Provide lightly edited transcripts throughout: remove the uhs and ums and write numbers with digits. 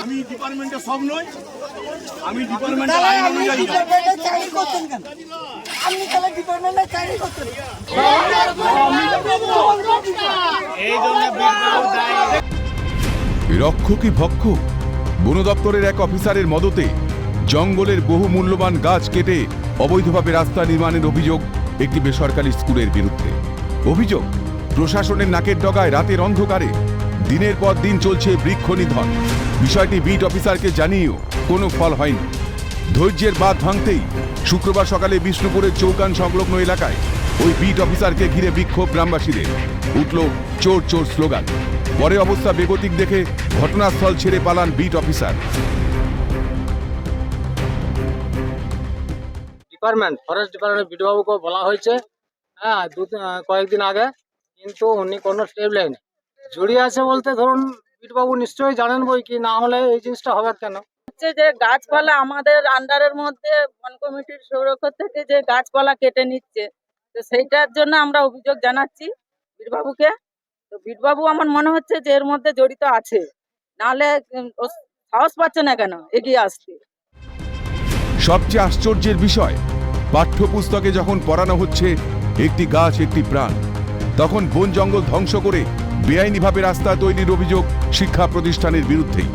আমি ডিপার্টমেন্টে সব নই, আমি ডিপার্টমেন্টে আইন অনুযায়ী চাকরি করতেন কেন? আপনি তাহলে ডিপার্টমেন্টে চাকরি করতেন? রক্ষকই ভক্ষক। বন দপ্তরের এক অফিসারের মদতে জঙ্গলের বহু মূল্যবান গাছ কেটে অবৈধভাবে রাস্তা নির্মাণের অভিযোগ একটি বেসরকারি স্কুলের বিরুদ্ধে। অভিযোগ, প্রশাসনের নাকের ডগায় রাতের অন্ধকারে দিনের পর দিন চলছে বৃক্ষ নিধন। বিষয়টি বিট অফিসারকে জানিয়েও কোনো ফল হয়নি। ধৈর্যের বাঁধ ভাঙতেই শুক্রবার সকালে বিষ্ণুপুরের চৌকান সংলগ্ন এলাকায় ওই বিট অফিসারকে ঘিরে বিক্ষোভ গ্রামবাসীদের। উঠল চোর চোর স্লোগান। পরে অবস্থা বেগতিক দেখে ঘটনাস্থল ছেড়ে পালান বিট অফিসার। ফরেস্ট ডিপার্টমেন্ট বিডিওবাবুকে বলা হয়েছে কয়েকদিন আগে, কিন্তু উনি কোনো স্টেপ নেয়নি। জড়িয়ে আছে বলতে ধরুন বিডিওবাবু নিশ্চয়ই জানেন বই কি, না হলে এই জিনিসটা হবে কেন? হচ্ছে যে গাছপালা আমাদের আন্ডারের মধ্যে বন কমিটির সুরক্ষা থেকে যে গাছপালা কেটে নিচ্ছে, তো সেইটার জন্য আমরা অভিযোগ জানাচ্ছি বিটবাবুকে। তো বিটবাবু আমার মনে হচ্ছে যে এর মধ্যে জড়িত আছে, নাহলে ও সাহস পাচ্ছে না কেন এগিয়ে আসতে। সবচেয়ে আশ্চর্যের বিষয়, পাঠ্যপুস্তকে যখন পড়ানো হচ্ছে একটি গাছ একটি প্রাণ, তখন বন জঙ্গল ধ্বংস করে বেআইনিভাবে রাস্তা তৈরির অভিযোগ শিক্ষা প্রতিষ্ঠানের বিরুদ্ধেই।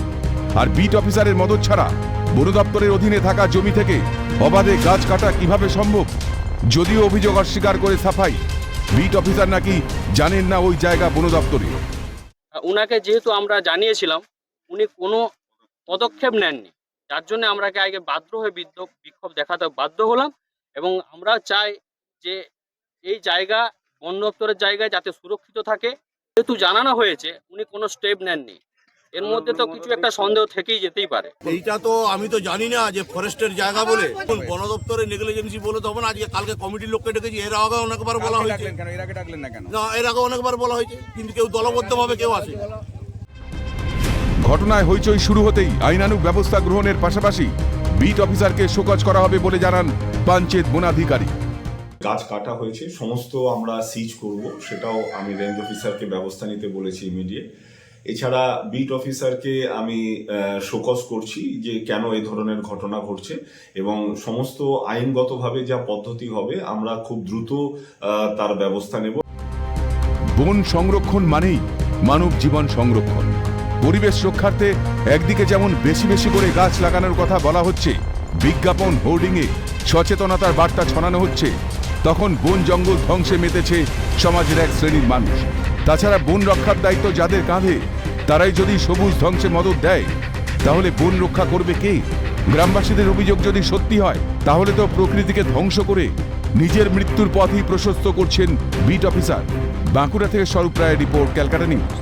আর বিট অফিসারের মদত ছাড়া বন দপ্তরের অধীনে থাকা জমি থেকে অবাধে গাছ কাটা কিভাবে সম্ভব? যদিও অভিযোগ অস্বীকার করে সাফাই, বিট অফিসার নাকি জানেন না ওই জায়গা বন দপ্তরে। উনাকে যেহেতু আমরা জানিয়েছিলাম, উনি কোনো পদক্ষেপ নেননি, যার জন্য আমরা আগে বাধ্য হয়ে বিক্ষোভ দেখাতে বাধ্য হলাম। এবং আমরা চাই যে এই জায়গা বন দপ্তরের জায়গায় যাতে সুরক্ষিত থাকে। যেহেতু জানানো হয়েছে, উনি কোনো স্টেপ নেননি, এর মধ্যে তো কিছু একটা সন্দেহ থেকেই যেতেই পারে। এইটা তো আমি তো জানি না যে ফরেস্টের জায়গা বলে, বন দপ্তরের নেগলিজেন্সি বলে তো হবে না। আজকে কালকে কমিটির লোককে ডেকেছি, এর আগে অনেকবার বলা হয়েছে। না, এর আগে অনেকবার বলা হয়েছে, কিন্তু কেউ দলবদ্ধভাবে কেউ আসে। ঘটনায় হইচই শুরু হতেই আইনানুগ ব্যবস্থা গ্রহণের পাশাপাশি বিট অফিসারকে শোকজ করা হবে বলে জানান পঞ্চায়েত বনাধিকারী। গাছ কাটা হয়েছে, সমস্ত আমরা সিজ করব, সেটাও আমি রেঞ্জ অফিসারকে ব্যবস্থা নিতে বলেছি ইমিডিয়েট। এছাড়া বিট অফিসারকে আমি শোকজ করছি যে কেন এই ধরনের ঘটনা ঘটছে, এবং সমস্ত আইনগতভাবে যা পদ্ধতি হবে আমরা খুব দ্রুত তার ব্যবস্থা নেব। বন সংরক্ষণ মানেই মানব জীবন সংরক্ষণ। পরিবেশ রক্ষার্থে একদিকে যেমন বেশি বেশি করে গাছ লাগানোর কথা বলা হচ্ছে, বিজ্ঞাপন হোর্ডিংয়ে সচেতনতার বার্তা ছড়ানো হচ্ছে, তখন বন জঙ্গল ধ্বংসে মেতেছে সমাজের এক শ্রেণীর মানুষ। তাছাড়া বন রক্ষার দায়িত্ব যাদের কাঁধে, তারাই যদি সবুজ ধ্বংসে মদত দেয়, তাহলে বন রক্ষা করবে কে? গ্রামবাসীদের অভিযোগ যদি সত্যি হয়, তাহলে তো প্রকৃতিকে ধ্বংস করে নিজের মৃত্যুর পথই প্রশস্ত করছেন বিট অফিসার। বাঁকুড়া থেকে স্বরূপ রায়ের রিপোর্ট, ক্যালকাটা নিউজ।